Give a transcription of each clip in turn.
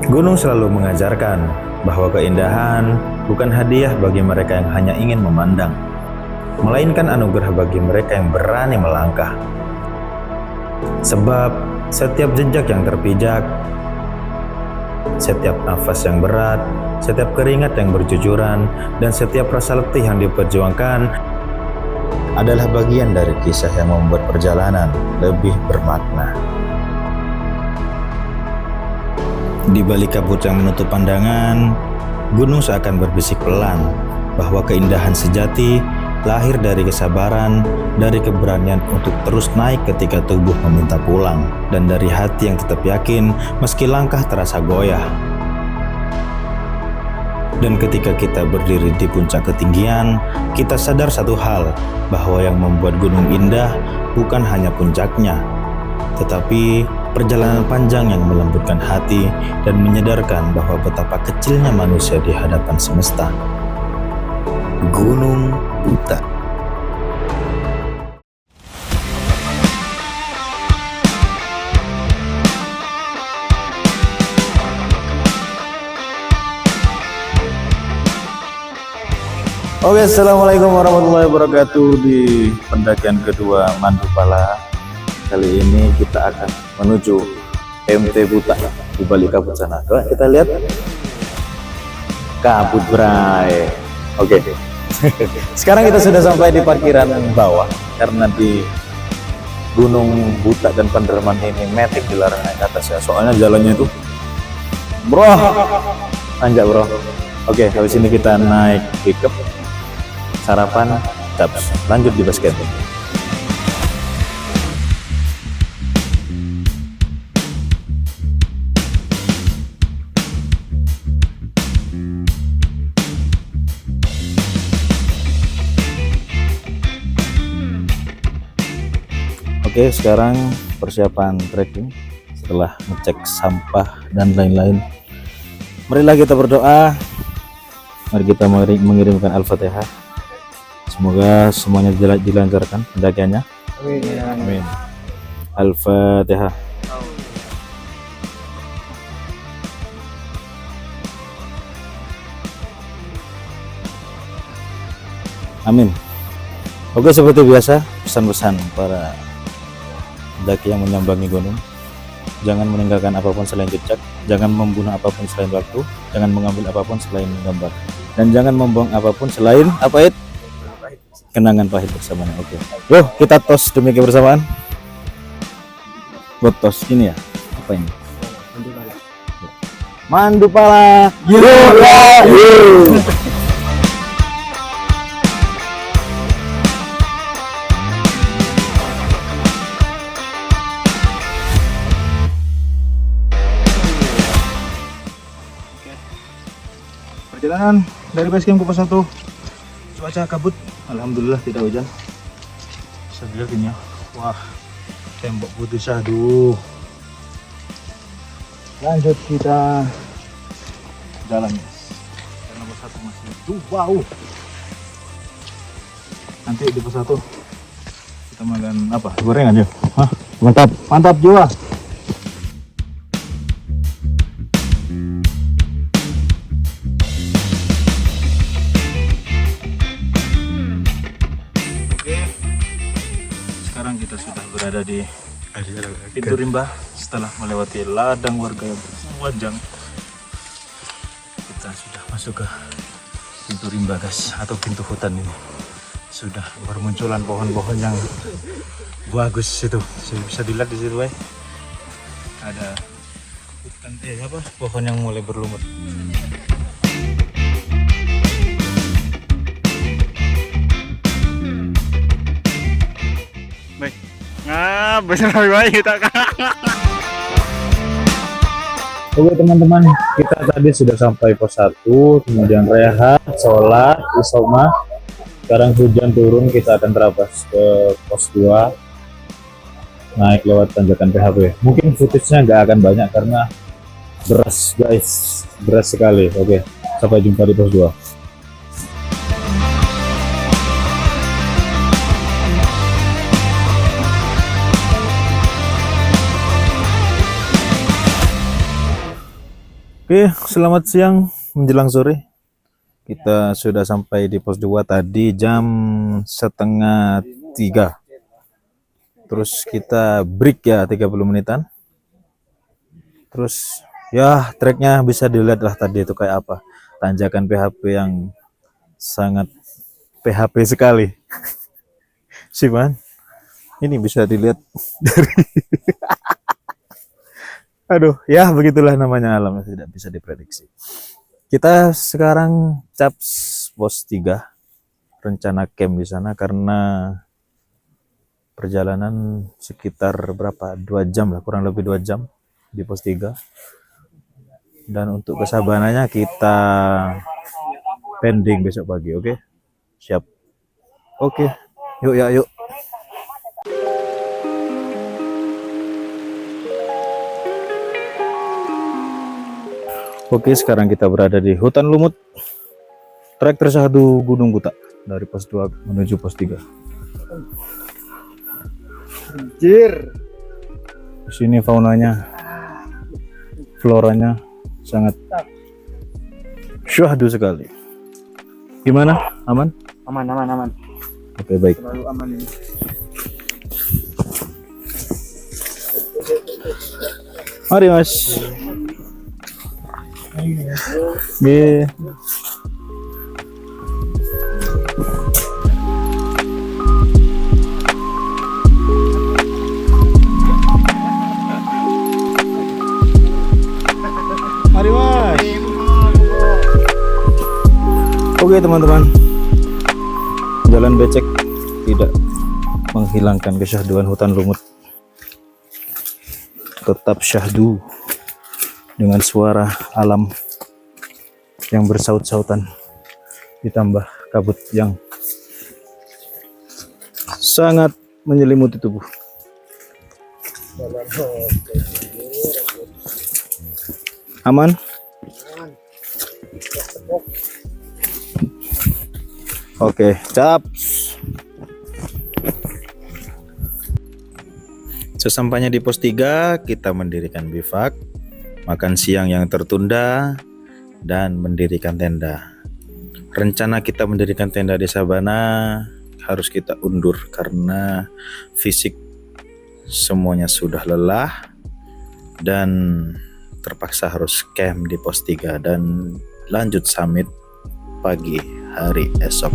Gunung selalu mengajarkan bahwa keindahan bukan hadiah bagi mereka yang hanya ingin memandang, melainkan anugerah bagi mereka yang berani melangkah. Sebab setiap jejak yang terpijak, setiap nafas yang berat, setiap keringat yang bercucuran, dan setiap rasa letih yang diperjuangkan adalah bagian dari kisah yang membuat perjalanan lebih bermakna. Di balik kabut yang menutup pandangan, gunung seakan berbisik pelan bahwa keindahan sejati lahir dari kesabaran, dari keberanian untuk terus naik ketika tubuh meminta pulang, dan dari hati yang tetap yakin meski langkah terasa goyah. Dan ketika kita berdiri di puncak ketinggian, kita sadar satu hal, bahwa yang membuat gunung indah bukan hanya puncaknya, tetapi perjalanan panjang yang melembutkan hati dan menyadarkan bahwa betapa kecilnya manusia di hadapan semesta. Gunung Buta. Oke, assalamualaikum warahmatullahi wabarakatuh. Di pendakian kedua Mandupala kali ini kita akan menuju MT Buta di balik kabut sana. Coba kita lihat kabut bray. Oke. Sekarang kita sudah sampai di parkiran bawah karena di Gunung Buta dan Panderman ini metik dilarang naik ke atas ya. Soalnya jalannya itu anjak bro. Oke, habis ini kita naik pickup, sarapan, caps, lanjut di basket. Oke, sekarang persiapan trekking setelah ngecek sampah dan lain-lain. Marilah kita berdoa. Mari kita mengirimkan Al-Fatihah. Semoga semuanya dilancarkan pendakiannya. Amin. Al-Fatihah. Amin. Oke, seperti biasa pesan-pesan para pendaki yang menyambangi gunung: jangan meninggalkan apapun selain jejak, jangan membunuh apapun selain waktu, jangan mengambil apapun selain gambar, dan jangan membuang apapun selain apa itu? Kenangan pahit bersamanya. Oke. Yuk kita tos demi kebersamaan. Buat tos ini ya. Apa ini? Mandupala. Mandupala. Perjalanan dari base camp ke pos 1, cuaca kabut, alhamdulillah tidak hujan. Bisa dilihat ini ya, wah tembok putih syahdu. Lanjut kita jalan ya, karena pos 1 masih jauh. Nanti di pos 1 kita makan apa? Gorengan ya? Hah, mantap jiwa. Sekarang kita sudah berada di pintu rimba setelah melewati ladang warga yang panjang. Kita sudah masuk ke pintu rimba guys, atau pintu hutan ini. Sudah bermunculan pohon-pohon yang bagus itu. Bisa dilihat di situ ada hutan pohon yang mulai berlumut. Baik. Nah, besar baik kita. Oke teman-teman, kita tadi sudah sampai pos 1, kemudian rehat, sholat, isoma. Sekarang hujan turun, kita akan terabas ke pos 2, naik lewat tanjakan PHP. Mungkin footage-nya nggak akan banyak karena beras guys, beras sekali. Oke, sampai jumpa di pos 2. Oke, selamat siang menjelang sore. Kita sudah sampai di pos 2 tadi jam setengah 3. Terus kita break ya 30 menitan. Terus ya treknya bisa dilihat lah tadi itu kayak apa. Tanjakan PHP yang sangat PHP sekali. Sih man, ini bisa dilihat dari aduh ya begitulah namanya alam, tidak bisa diprediksi. Kita sekarang caps pos 3, rencana camp di sana karena perjalanan sekitar berapa 2 jam lah, kurang lebih 2 jam di pos 3. Dan untuk kesabarannya kita pending besok pagi. Oke, siap. Oke, yuk ya yuk. Oke, sekarang kita berada di hutan lumut, trek tersahdu Gunung Buta dari pos 2 menuju pos 3. Anjir. Di sini faunanya, floranya sangat syahdu sekali. Gimana? Aman? Aman. Oke, baik. Selalu aman ini. Mari Mas. Oke. Mari Mas. Oke teman-teman, jalan becek tidak menghilangkan kesyahduan hutan lumut. Tetap syahdu dengan suara alam yang bersaut-sautan ditambah kabut yang sangat menyelimuti tubuh. Aman? Oke, caps. Sesampainya di pos 3, kita mendirikan bivak, makan siang yang tertunda, dan mendirikan tenda. Rencana kita mendirikan tenda di Sabana harus kita undur karena fisik semuanya sudah lelah dan terpaksa harus camp di pos 3 dan lanjut summit pagi hari esok.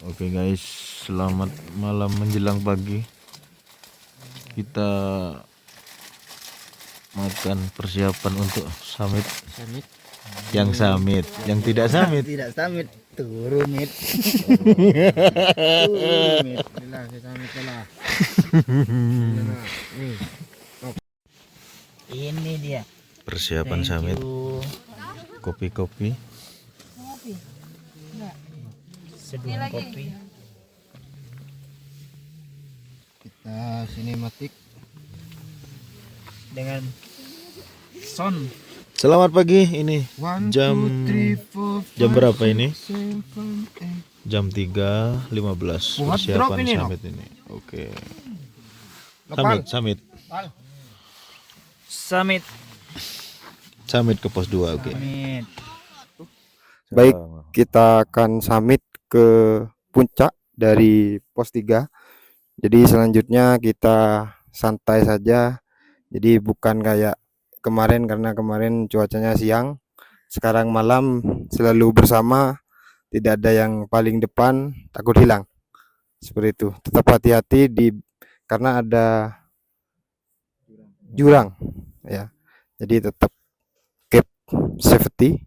Oke guys, selamat malam menjelang pagi. Kita makan persiapan untuk summit. Yang summit, yang tidak summit. Tidak summit, turun mit. Ini dia. Persiapan summit. Kopi-kopi. Seduh kopi. Kita sinematik dengan sound. Selamat pagi, ini jam berapa ini? Jam 3.15 persiapan ini, summit ini. Oke. Summit ke pos 2, oke. Baik, kita akan summit ke puncak dari pos 3. Jadi selanjutnya kita santai saja. Jadi bukan kayak kemarin, karena kemarin cuacanya siang. Sekarang malam selalu bersama, tidak ada yang paling depan, takut hilang. Seperti itu. Tetap hati-hati karena ada jurang ya. Jadi tetap keep safety.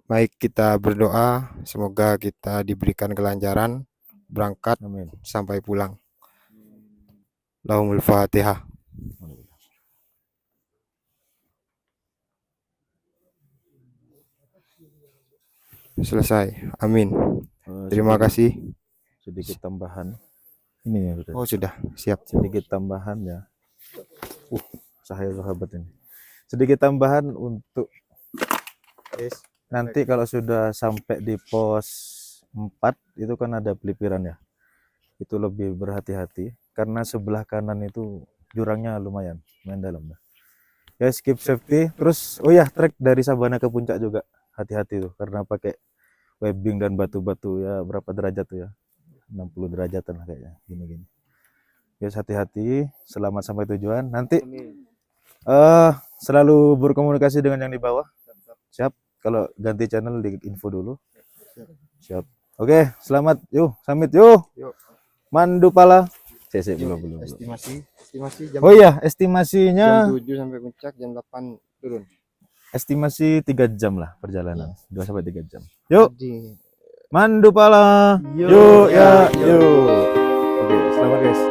Baik, kita berdoa semoga kita diberikan kelancaran berangkat Amin. sampai pulang. Lahumul Fatihah. Selesai. Amin. Terima kasih. Sedikit tambahan. Ini ya udah. Oh, sudah siap. Sedikit tambahan ya. Saya sahabat ini. Sedikit tambahan untuk nanti kalau sudah sampai di pos 4 itu kan ada pelipiran ya. Itu lebih berhati-hati karena sebelah kanan itu jurangnya lumayan dalam. Guys, keep safety. Terus oh ya, trek dari Sabana ke puncak juga hati-hati tuh karena pakai webbing dan batu-batu ya, berapa derajat tuh ya? 60 derajatan lah kayaknya. Gini-gini. Guys, hati-hati, selamat sampai tujuan. Nanti selalu berkomunikasi dengan yang di bawah. Siap. Kalau ganti channel di info dulu. Siap. Oke, selamat. Yuk, summit yuk. Mandu pala. Belum. Estimasi jam, Oh iya, estimasinya jam 7 sampai puncak, jam 8 turun. estimasi 3 jam lah perjalanan. 2 sampai 3 jam. Yuk, Di mandu pala. Yuk, ya, yuk. Oke, selamat guys.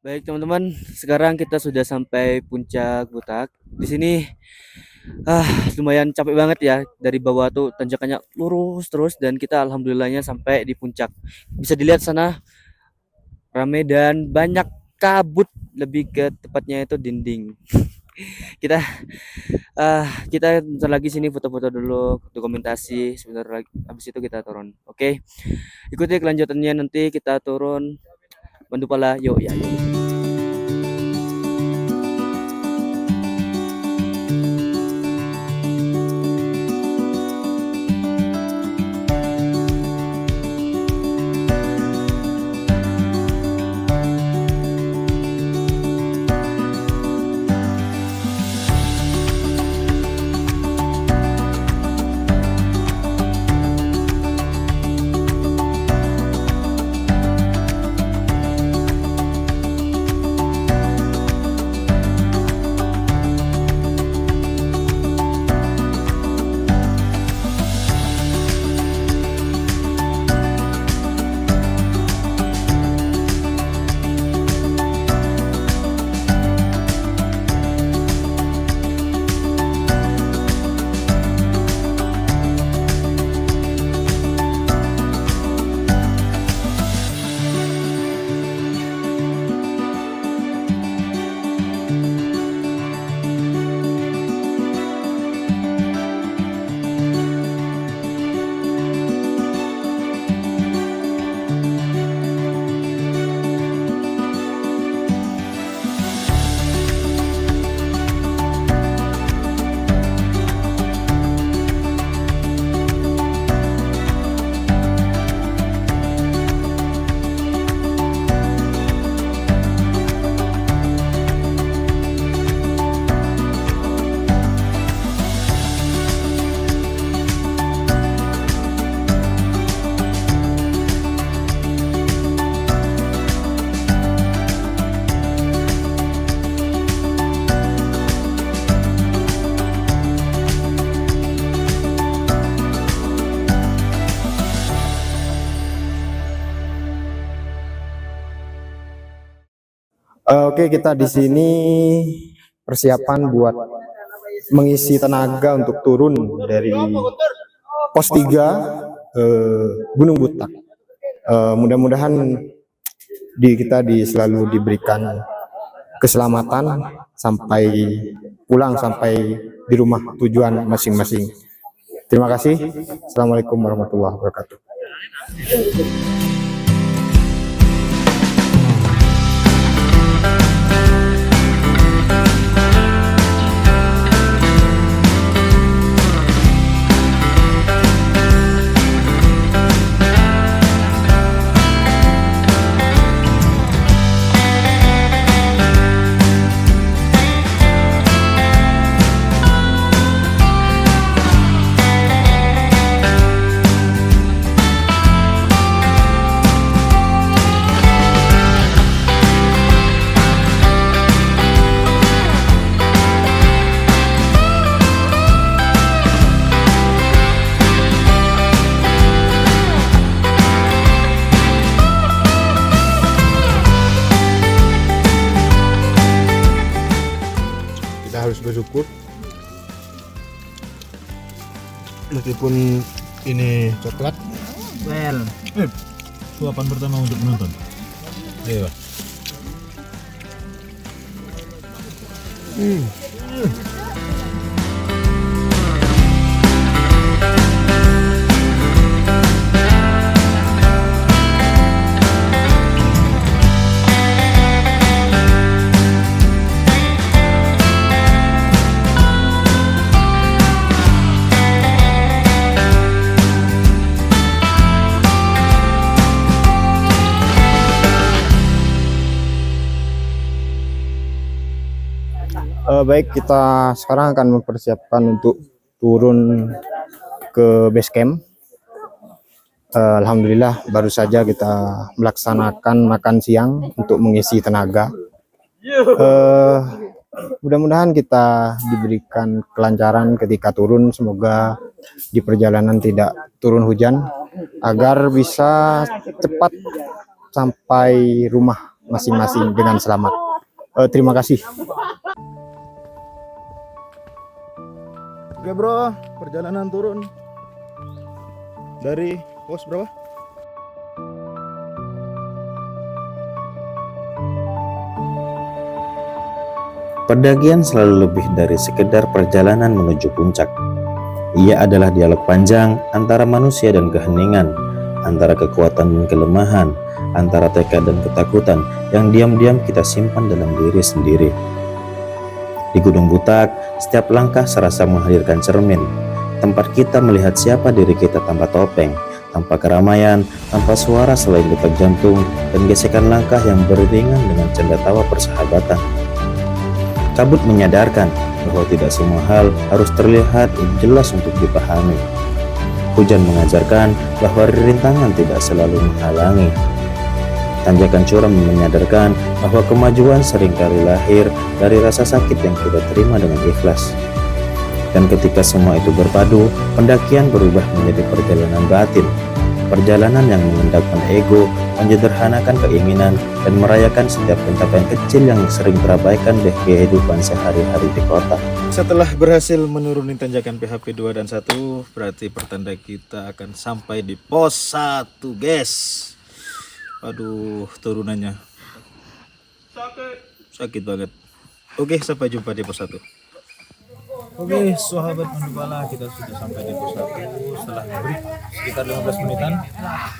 Baik teman-teman, sekarang kita sudah sampai puncak Butak. Di sini lumayan capek banget ya. Dari bawah tuh tanjakannya lurus terus dan kita alhamdulillahnya sampai di puncak. Bisa dilihat sana ramai dan banyak kabut, lebih ke tepatnya itu dinding. kita kita bentar lagi sini foto-foto dulu, dokumentasi sebentar lagi. Habis itu kita turun. Oke. Ikuti kelanjutannya, nanti kita turun. Bantu pala, yuk ya. Oke, kita di sini persiapan buat mengisi tenaga untuk turun dari pos 3 Gunung Butak. Mudah-mudahan kita selalu diberikan keselamatan sampai pulang, sampai di rumah tujuan masing-masing. Terima kasih. Assalamualaikum warahmatullahi wabarakatuh. Harus bersyukur meskipun ini coklat. Well, Suapan pertama untuk menonton. Ayo. Baik, kita sekarang akan mempersiapkan untuk turun ke base camp. Alhamdulillah baru saja kita melaksanakan makan siang untuk mengisi tenaga. Mudah-mudahan kita diberikan kelancaran ketika turun. Semoga di perjalanan tidak turun hujan agar bisa cepat sampai rumah masing-masing dengan selamat. Terima kasih. Oke bro, perjalanan turun dari pos berapa? Pendakian selalu lebih dari sekedar perjalanan menuju puncak. Ia adalah dialog panjang antara manusia dan keheningan, antara kekuatan dan kelemahan, antara tekad dan ketakutan yang diam-diam kita simpan dalam diri sendiri. Di Gunung Butak, setiap langkah serasa menghadirkan cermin, tempat kita melihat siapa diri kita tanpa topeng, tanpa keramaian, tanpa suara selain detak jantung dan gesekan langkah yang beriringan dengan canda tawa persahabatan. Kabut menyadarkan bahwa tidak semua hal harus terlihat jelas untuk dipahami. Hujan mengajarkan bahwa rintangan tidak selalu menghalangi. Tanjakan curam menyadarkan bahwa kemajuan seringkali lahir dari rasa sakit yang kita terima dengan ikhlas. Dan ketika semua itu berpadu, pendakian berubah menjadi perjalanan batin. Perjalanan yang mengendapkan ego, menyederhanakan keinginan, dan merayakan setiap pencapaian kecil yang sering terabaikan di kehidupan sehari-hari di kota. Setelah berhasil menuruni tanjakan PHP 2 dan 1, berarti pertanda kita akan sampai di pos 1, guys. Aduh, turunannya sakit banget. Oke, sampai jumpa di pos 1. Oke, sahabat Mandubala, kita sudah sampai di pos 1. Setelah break sekitar 15 menitan,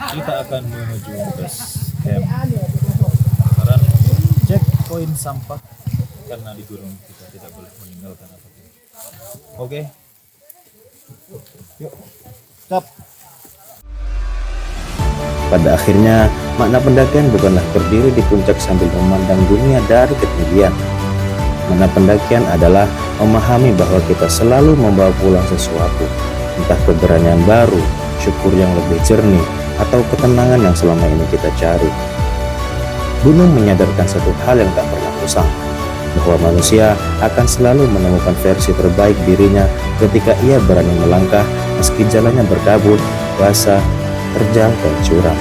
kita akan menuju base camp. Sekarang cek poin sampah karena di gunung kita tidak boleh meninggalkan apapun. Oke, yuk, stop. Pada akhirnya, makna pendakian bukanlah berdiri di puncak sambil memandang dunia dari ketinggian. Makna pendakian adalah memahami bahwa kita selalu membawa pulang sesuatu, entah keberanian baru, syukur yang lebih jernih, atau ketenangan yang selama ini kita cari. Gunung menyadarkan satu hal yang tak pernah usang, bahwa manusia akan selalu menemukan versi terbaik dirinya ketika ia berani melangkah meski jalannya berdabur, basah, terjal, dan curam.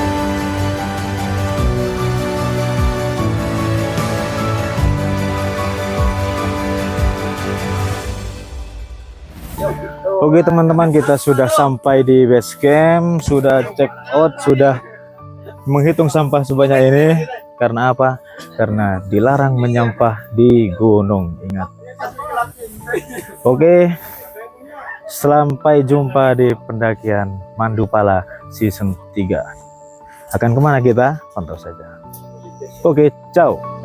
Oke teman-teman, kita sudah sampai di base camp, sudah check out, sudah menghitung sampah sebanyak ini. Karena apa? Karena dilarang menyampah di gunung, ingat. Oke, sampai jumpa di pendakian Mandupala season 3. Akan kemana kita? Pantau saja. Oke, ciao.